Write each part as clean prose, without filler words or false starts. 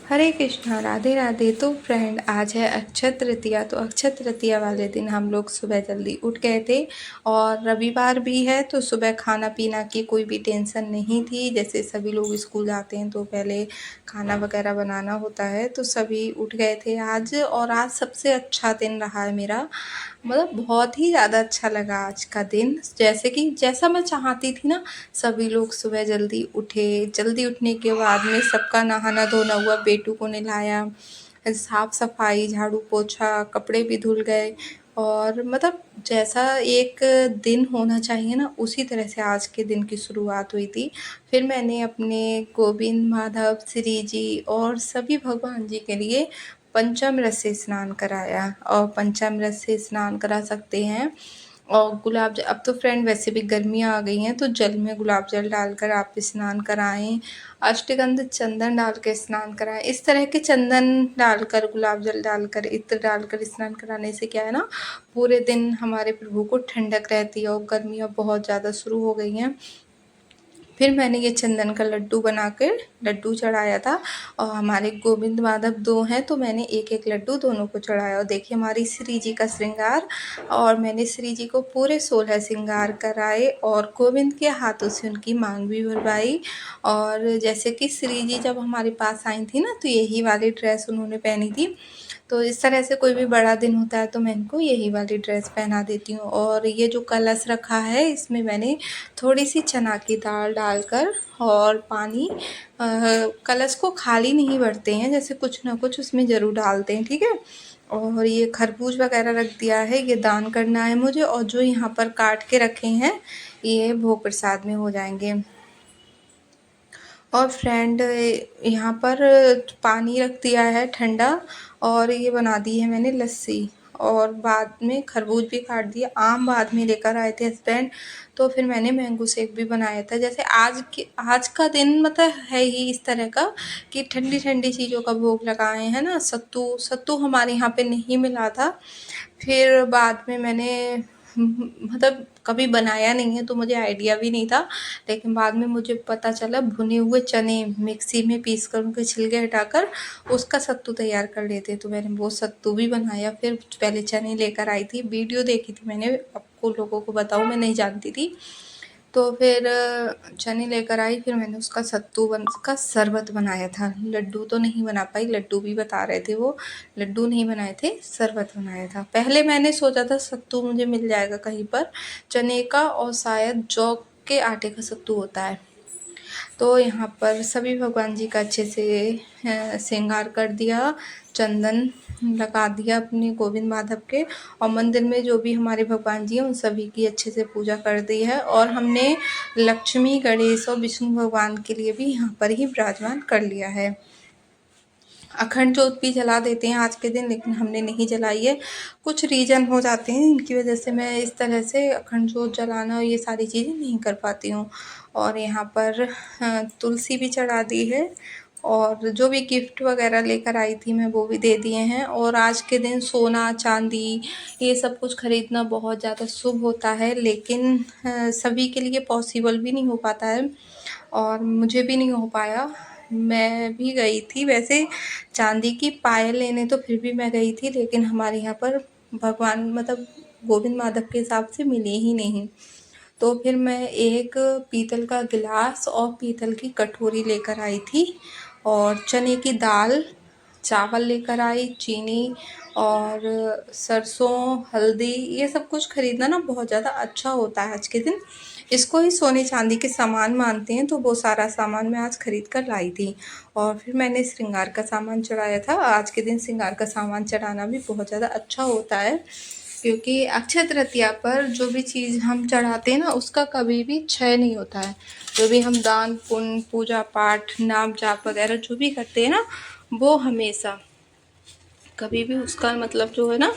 हरे कृष्णा, राधे राधे। तो फ्रेंड, आज है अक्षय तृतीया। तो अक्षय तृतीया वाले दिन हम लोग सुबह जल्दी उठ गए थे और रविवार भी है तो सुबह खाना पीना की कोई भी टेंशन नहीं थी। जैसे सभी लोग स्कूल जाते हैं तो पहले खाना वगैरह बनाना होता है, तो सभी उठ गए थे आज। और आज सबसे अच्छा दिन रहा है मेरा, मतलब बहुत ही ज़्यादा अच्छा लगा आज का दिन। जैसे कि जैसा मैं चाहती थी ना, सभी लोग सुबह जल्दी उठे। जल्दी उठने के बाद में सबका नहाना धोना हुआ, बेटू को नहलाया, साफ सफाई, झाड़ू पोछा, कपड़े भी धुल गए। और मतलब जैसा एक दिन होना चाहिए ना, उसी तरह से आज के दिन की शुरुआत हुई थी। फिर मैंने अपने गोविंद, माधव, श्री जी और सभी भगवान जी के लिए पंचामृत से स्नान कराया। और पंचामृत से स्नान करा सकते हैं। और गुलाब जल, अब तो फ्रेंड वैसे भी गर्मियाँ आ गई हैं तो जल में गुलाब जल डालकर आप स्नान कराएं। अष्टगंध चंदन डाल के स्नान कराएं। इस तरह के चंदन डालकर, गुलाब जल डालकर, इत्र डालकर स्नान कराने से क्या है ना, पूरे दिन हमारे प्रभु को ठंडक रहती है। और गर्मियाँ बहुत ज़्यादा शुरू हो गई हैं। फिर मैंने ये चंदन का लड्डू बनाकर लड्डू चढ़ाया था। और हमारे गोविंद माधव दो हैं तो मैंने एक एक लड्डू दोनों को चढ़ाया। और देखिए हमारी श्री जी का श्रृंगार, और मैंने श्री जी को पूरे 16 श्रृंगार कराए और गोविंद के हाथों से उनकी मांग भी भरवाई। और जैसे कि श्री जी जब हमारे पास आई थी ना, तो यही वाली ड्रेस उन्होंने पहनी थी। तो इस तरह से कोई भी बड़ा दिन होता है तो मैं इनको यही वाली ड्रेस पहना देती हूँ। और ये जो कलश रखा है, इसमें मैंने थोड़ी सी चना की दाल डालकर और पानी, कलश को खाली नहीं भरते हैं, जैसे कुछ ना कुछ उसमें ज़रूर डालते हैं, ठीक है। और ये खरबूज वगैरह रख दिया है, ये दान करना है मुझे। और जो यहाँ पर काट के रखे हैं, ये भोग प्रसाद में हो जाएंगे। और फ्रेंड, यहाँ पर पानी रख दिया है ठंडा, और ये बना दी है मैंने लस्सी। और बाद में खरबूज भी काट दिया। आम बाद में लेकर आए थे हस्बैंड, तो फिर मैंने मैंगो शेक भी बनाया था। जैसे आज का दिन मतलब है ही इस तरह का कि ठंडी ठंडी चीज़ों का भोग लगाए हैं ना। सत्तू सत्तू हमारे यहाँ पे नहीं मिला था। फिर बाद में मैंने मतलब कभी बनाया नहीं है तो मुझे आइडिया भी नहीं था। लेकिन बाद में मुझे पता चला, भुने हुए चने मिक्सी में पीस कर उनके छिलके हटाकर उसका सत्तू तैयार कर लेते हैं, तो मैंने वो सत्तू भी बनाया। फिर पहले चने लेकर आई थी, वीडियो देखी थी मैंने, आपको लोगों को बताऊँ, मैं नहीं जानती थी। तो फिर चने लेकर आई, फिर मैंने उसका का शरबत बनाया था। लड्डू तो नहीं बना पाई, लड्डू भी बता रहे थे वो, लड्डू नहीं बनाए थे, शरबत बनाया था। पहले मैंने सोचा था सत्तू मुझे मिल जाएगा कहीं पर, चने का और शायद जौ के आटे का सत्तू होता है। तो यहाँ पर सभी भगवान जी का अच्छे से श्रृंगार कर दिया, चंदन लगा दिया अपने गोविंद माधव के। और मंदिर में जो भी हमारे भगवान जी हैं उन सभी की अच्छे से पूजा कर दी है। और हमने लक्ष्मी, गणेश और विष्णु भगवान के लिए भी यहाँ पर ही विराजमान कर लिया है। अखंड जोत भी जला देते हैं आज के दिन, लेकिन हमने नहीं जलाई है। कुछ रीज़न हो जाते हैं इनकी वजह से मैं इस तरह से अखंड जोत जलाना और ये सारी चीज़ें नहीं कर पाती हूँ। और यहाँ पर तुलसी भी चढ़ा दी है। और जो भी गिफ्ट वगैरह लेकर आई थी मैं, वो भी दे दिए हैं। और आज के दिन सोना चांदी ये सब कुछ खरीदना बहुत ज़्यादा शुभ होता है, लेकिन सभी के लिए पॉसिबल भी नहीं हो पाता है। और मुझे भी नहीं हो पाया। मैं भी गई थी वैसे चांदी की पायल लेने, तो फिर भी मैं गई थी, लेकिन हमारे यहाँ पर भगवान मतलब गोविंद माधव के हिसाब से मिले ही नहीं। तो फिर मैं एक पीतल का गिलास और पीतल की कटोरी लेकर आई थी। और चने की दाल, चावल लेकर आई, चीनी और सरसों, हल्दी, ये सब कुछ खरीदना ना बहुत ज़्यादा अच्छा होता है आज के दिन। इसको ही सोने चांदी के सामान मानते हैं, तो वो सारा सामान मैं आज खरीद कर लाई थी। और फिर मैंने श्रृंगार का सामान चढ़ाया था। आज के दिन श्रृंगार का सामान चढ़ाना भी बहुत ज़्यादा अच्छा होता है, क्योंकि अक्षय तृतीया पर जो भी चीज़ हम चढ़ाते हैं ना, उसका कभी भी क्षय नहीं होता है। जो भी हम दान पुण्य, पूजा पाठ, नाम जाप वगैरह जो भी करते हैं ना, वो हमेशा कभी भी उसका मतलब जो है ना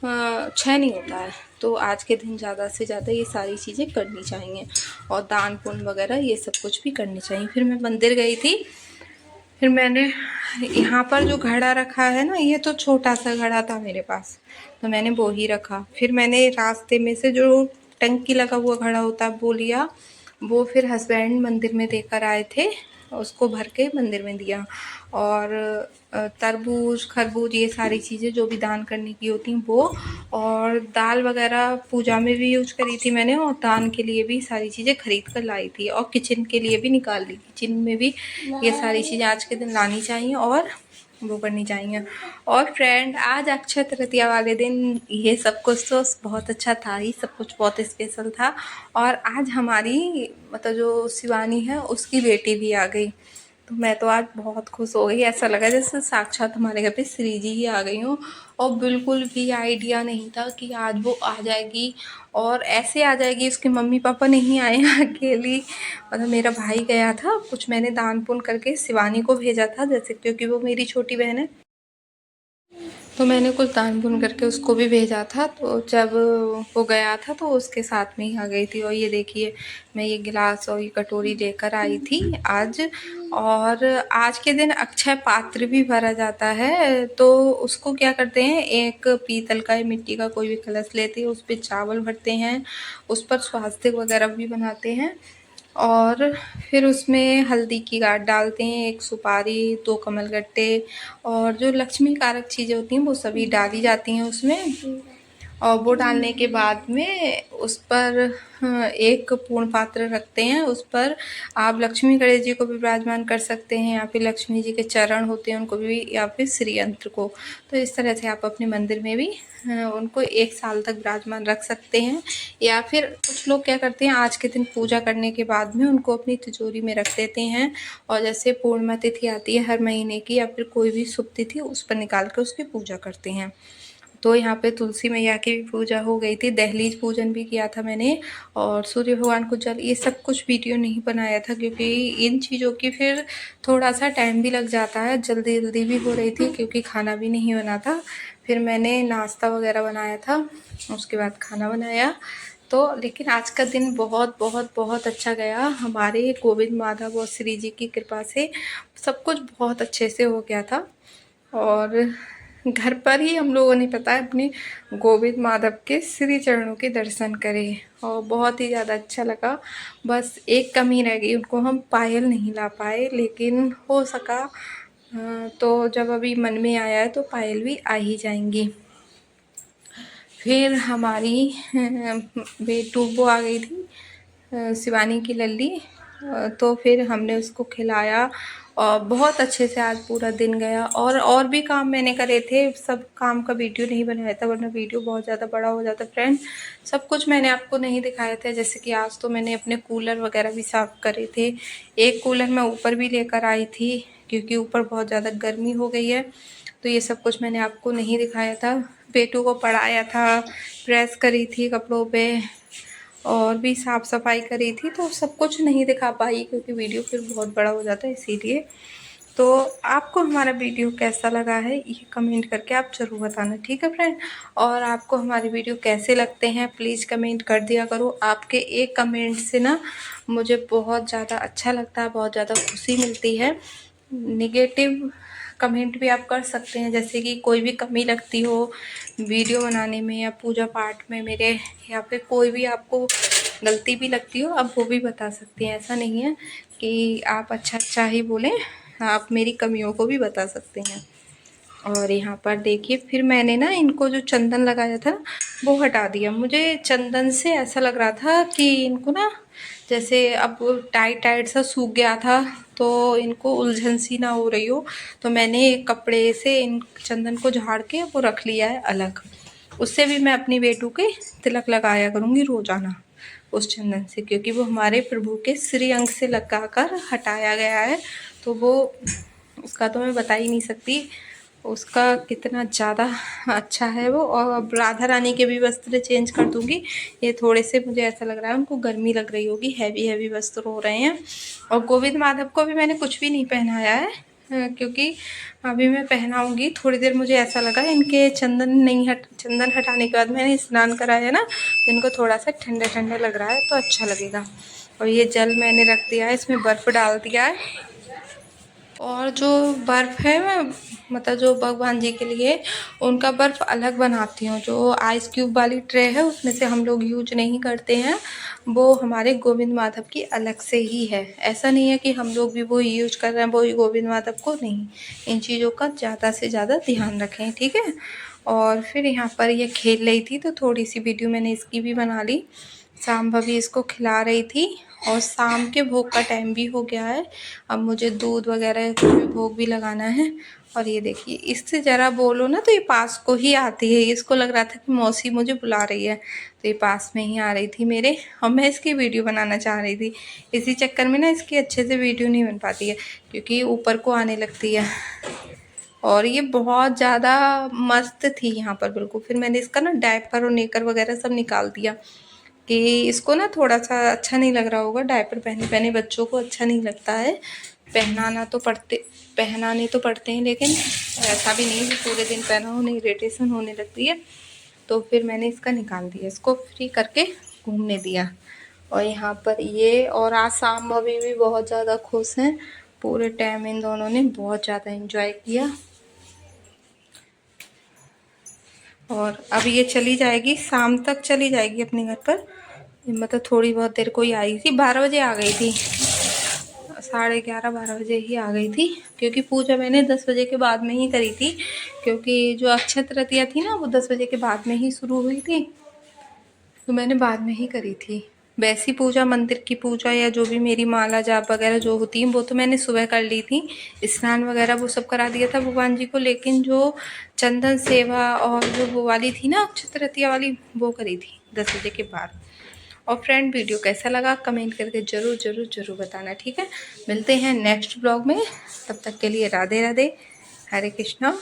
क्षय नहीं होता है। तो आज के दिन ज़्यादा से ज़्यादा ये सारी चीज़ें करनी चाहिए। और दान पुण्य वगैरह ये सब कुछ भी करनी चाहिए। फिर मैं मंदिर गई थी। फिर मैंने यहाँ पर जो घड़ा रखा है ना, ये तो छोटा सा घड़ा था मेरे पास, तो मैंने वो ही रखा। फिर मैंने रास्ते में से जो टंकी लगा हुआ घड़ा होता है वो लिया। वो फिर हस्बैंड मंदिर में देकर आए थे। उसको भर के मंदिर में दिया। और तरबूज, खरबूज, ये सारी चीज़ें जो भी दान करने की होती हैं वो, और दाल वगैरह पूजा में भी यूज करी थी मैंने, और दान के लिए भी सारी चीज़ें खरीद कर लाई थी, और किचन के लिए भी निकाल ली। किचन में भी ये सारी चीज़ें आज के दिन लानी चाहिए और वो करनी चाहिए। और फ्रेंड, आज अक्षय तृतीया वाले दिन ये सब कुछ तो बहुत अच्छा था ही, सब कुछ बहुत स्पेशल था। और आज हमारी मतलब जो शिवानी है उसकी बेटी भी आ गई, तो मैं तो आज बहुत खुश हो गई। ऐसा लगा जैसे साक्षात हमारे घर पे श्री जी ही आ गई हूँ। और बिल्कुल भी आइडिया नहीं था कि आज वो आ जाएगी, और ऐसे आ जाएगी। उसके मम्मी पापा नहीं आए हैं, अकेली, मतलब मेरा भाई गया था, कुछ मैंने दान पुण्य करके शिवानी को भेजा था, जैसे क्योंकि वो मेरी छोटी बहन है, तो मैंने कुछ दान पुण्य करके उसको भी भेजा था। तो जब वो गया था तो उसके साथ में ही आ गई थी। और ये देखिए, मैं ये गिलास और ये कटोरी लेकर आई थी आज। और आज के दिन अक्षय पात्र भी भरा जाता है, तो उसको क्या करते हैं, एक पीतल का या मिट्टी का कोई भी कलश लेते हैं, उस पर चावल भरते हैं, उस पर स्वास्तिक वगैरह भी बनाते हैं, और फिर उसमें हल्दी की गांठ डालते हैं, एक सुपारी, 2 कमलगट्टे, और जो लक्ष्मी कारक चीज़ें होती हैं वो सभी डाली जाती हैं उसमें। और वो डालने के बाद में उस पर एक पूर्ण पात्र रखते हैं, उस पर आप लक्ष्मी गणेश जी को भी विराजमान कर सकते हैं, या फिर लक्ष्मी जी के चरण होते हैं उनको भी, या फिर श्री यंत्र को। तो इस तरह से आप अपने मंदिर में भी उनको 1 साल तक विराजमान रख सकते हैं। या फिर कुछ लोग क्या करते हैं, आज के दिन पूजा करने के बाद में उनको अपनी तिजोरी में रख देते हैं, और जैसे पूर्णिमा तिथि आती है हर महीने की, या फिर कोई भी शुभ तिथि, उस पर निकाल कर उसकी पूजा करते हैं। तो यहाँ पे तुलसी मैया की भी पूजा हो गई थी, दहलीज पूजन भी किया था मैंने, और सूर्य भगवान को जल, ये सब कुछ वीडियो नहीं बनाया था क्योंकि इन चीज़ों की फिर थोड़ा सा टाइम भी लग जाता है, जल्दी जल्दी भी हो रही थी क्योंकि खाना भी नहीं बना था। फिर मैंने नाश्ता वगैरह बनाया था, उसके बाद खाना बनाया। तो लेकिन आज का दिन बहुत बहुत बहुत अच्छा गया, हमारे गोविंद माधव और श्री जी की कृपा से सब कुछ बहुत अच्छे से हो गया था। और घर पर ही हम लोगों ने पता है अपने गोविंद माधव के श्री चरणों के दर्शन करे, और बहुत ही ज़्यादा अच्छा लगा। बस एक कमी रह गई, उनको हम पायल नहीं ला पाए, लेकिन हो सका तो जब अभी मन में आया है तो पायल भी आ ही जाएंगी। फिर हमारी बेटू वो आ गई थी, शिवानी की लल्ली, तो फिर हमने उसको खिलाया, और बहुत अच्छे से आज पूरा दिन गया। और भी काम मैंने करे थे, सब काम का वीडियो नहीं बनाया था वरना वीडियो बहुत ज़्यादा बड़ा हो जाता फ्रेंड। सब कुछ मैंने आपको नहीं दिखाया था, जैसे कि आज तो मैंने अपने कूलर वगैरह भी साफ़ करे थे। एक कूलर मैं ऊपर भी लेकर आई थी क्योंकि ऊपर बहुत ज़्यादा गर्मी हो गई है, तो ये सब कुछ मैंने आपको नहीं दिखाया था। बेटू को पढ़ाया था, प्रेस करी थी कपड़ों पे, और भी साफ़ सफाई करी थी, तो सब कुछ नहीं दिखा पाई क्योंकि वीडियो फिर बहुत बड़ा हो जाता है इसीलिए। तो आपको हमारा वीडियो कैसा लगा है ये कमेंट करके आप ज़रूर बताना, ठीक है फ्रेंड। और आपको हमारे वीडियो कैसे लगते हैं प्लीज़ कमेंट कर दिया करो। आपके एक कमेंट से ना मुझे बहुत ज़्यादा अच्छा लगता है, बहुत ज़्यादा खुशी मिलती है। नेगेटिव कमेंट भी आप कर सकते हैं, जैसे कि कोई भी कमी लगती हो वीडियो बनाने में या पूजा पाठ में मेरे, या फिर कोई भी आपको गलती भी लगती हो आप वो भी बता सकते हैं। ऐसा नहीं है कि आप अच्छा अच्छा ही बोलें, आप मेरी कमियों को भी बता सकते हैं। और यहाँ पर देखिए, फिर मैंने ना इनको जो चंदन लगाया था वो हटा दिया। मुझे चंदन से ऐसा लग रहा था कि इनको ना जैसे अब टाइट टाइट सा सूख गया था, तो इनको उलझन सी ना हो रही हो, तो मैंने एक कपड़े से इन चंदन को झाड़ के वो रख लिया है अलग। उससे भी मैं अपनी बेटू के तिलक लगाया करूँगी रोज़ाना उस चंदन से, क्योंकि वो हमारे प्रभु के श्री अंग से लगाकर हटाया गया है। तो वो उसका तो मैं बता ही नहीं सकती उसका कितना ज़्यादा अच्छा है वो। और अब राधा रानी के भी वस्त्र चेंज कर दूँगी, ये थोड़े से मुझे ऐसा लग रहा है उनको गर्मी लग रही होगी, हैवी हैवी वस्त्र हो रहे हैं। और गोविंद माधव को भी मैंने कुछ भी नहीं पहनाया है, क्योंकि अभी मैं पहनाऊँगी थोड़ी देर। मुझे ऐसा लगा इनके चंदन हटाने के बाद मैंने स्नान कराया ना, तो इनको थोड़ा सा ठंडा ठंडा लग रहा है तो अच्छा लगेगा। और ये जल मैंने रख दिया है, इसमें बर्फ़ डाल दिया है, और जो बर्फ़ है मैं मतलब जो भगवान जी के लिए उनका बर्फ़ अलग बनाती हूँ। जो आइस क्यूब वाली ट्रे है उसमें से हम लोग यूज नहीं करते हैं, वो हमारे गोविंद माधव की अलग से ही है। ऐसा नहीं है कि हम लोग भी वो यूज कर रहे हैं वही गोविंद माधव को, नहीं। इन चीज़ों का ज़्यादा से ज़्यादा ध्यान रखें, ठीक है। और फिर यहाँ पर ये खेल रही थी तो थोड़ी सी वीडियो मैंने इसकी भी बना ली। शाम भाभी इसको खिला रही थी और शाम के भोग का टाइम भी हो गया है। अब मुझे दूध वगैरह भोग भी लगाना है। और ये देखिए इससे ज़रा बोलो ना तो ये पास को ही आती है। इसको लग रहा था कि मौसी मुझे बुला रही है, तो ये पास में ही आ रही थी मेरे, और मैं इसकी वीडियो बनाना चाह रही थी। इसी चक्कर में ना इसकी अच्छे से वीडियो नहीं बन पाती है क्योंकि ऊपर को आने लगती है। और ये बहुत ज़्यादा मस्त थी यहाँ पर बिल्कुल। फिर मैंने इसका ना डायपर और नेकर वगैरह सब निकाल दिया कि इसको ना थोड़ा सा अच्छा नहीं लग रहा होगा, डायपर पहने पहने बच्चों को अच्छा नहीं लगता है। पहनाने तो पड़ते हैं, लेकिन ऐसा भी नहीं कि पूरे दिन पहना हो, नहीं इरिटेशन होने लगती है। तो फिर मैंने इसका निकाल दिया, इसको फ्री करके घूमने दिया। और यहाँ पर ये और आज शाम भाभी भी बहुत ज़्यादा खुश हैं। पूरे टाइम इन दोनों ने बहुत ज़्यादा एंजॉय किया। और अब ये चली जाएगी, शाम तक चली जाएगी अपने घर पर। मतलब थोड़ी बहुत देर को ही आई थी, 12 बजे आ गई थी, 11:30 12 बजे ही आ गई थी। क्योंकि पूजा मैंने 10 बजे के बाद में ही करी थी, क्योंकि जो अक्षय तृतीया थी ना वो 10 बजे के बाद में ही शुरू हुई थी, तो मैंने बाद में ही करी थी। वैसी पूजा, मंदिर की पूजा या जो भी मेरी माला जाप वगैरह जो होती है वो तो मैंने सुबह कर ली थी, स्नान वगैरह वो सब करा दिया था भगवान जी को। लेकिन जो चंदन सेवा और जो वो वाली थी ना अक्षय तृतीया वाली, वो करी थी 10 बजे के बाद। और फ्रेंड वीडियो कैसा लगा कमेंट करके ज़रूर ज़रूर ज़रूर बताना, ठीक है। मिलते हैं नेक्स्ट ब्लॉग में, तब तक के लिए राधे राधे, हरे कृष्णा।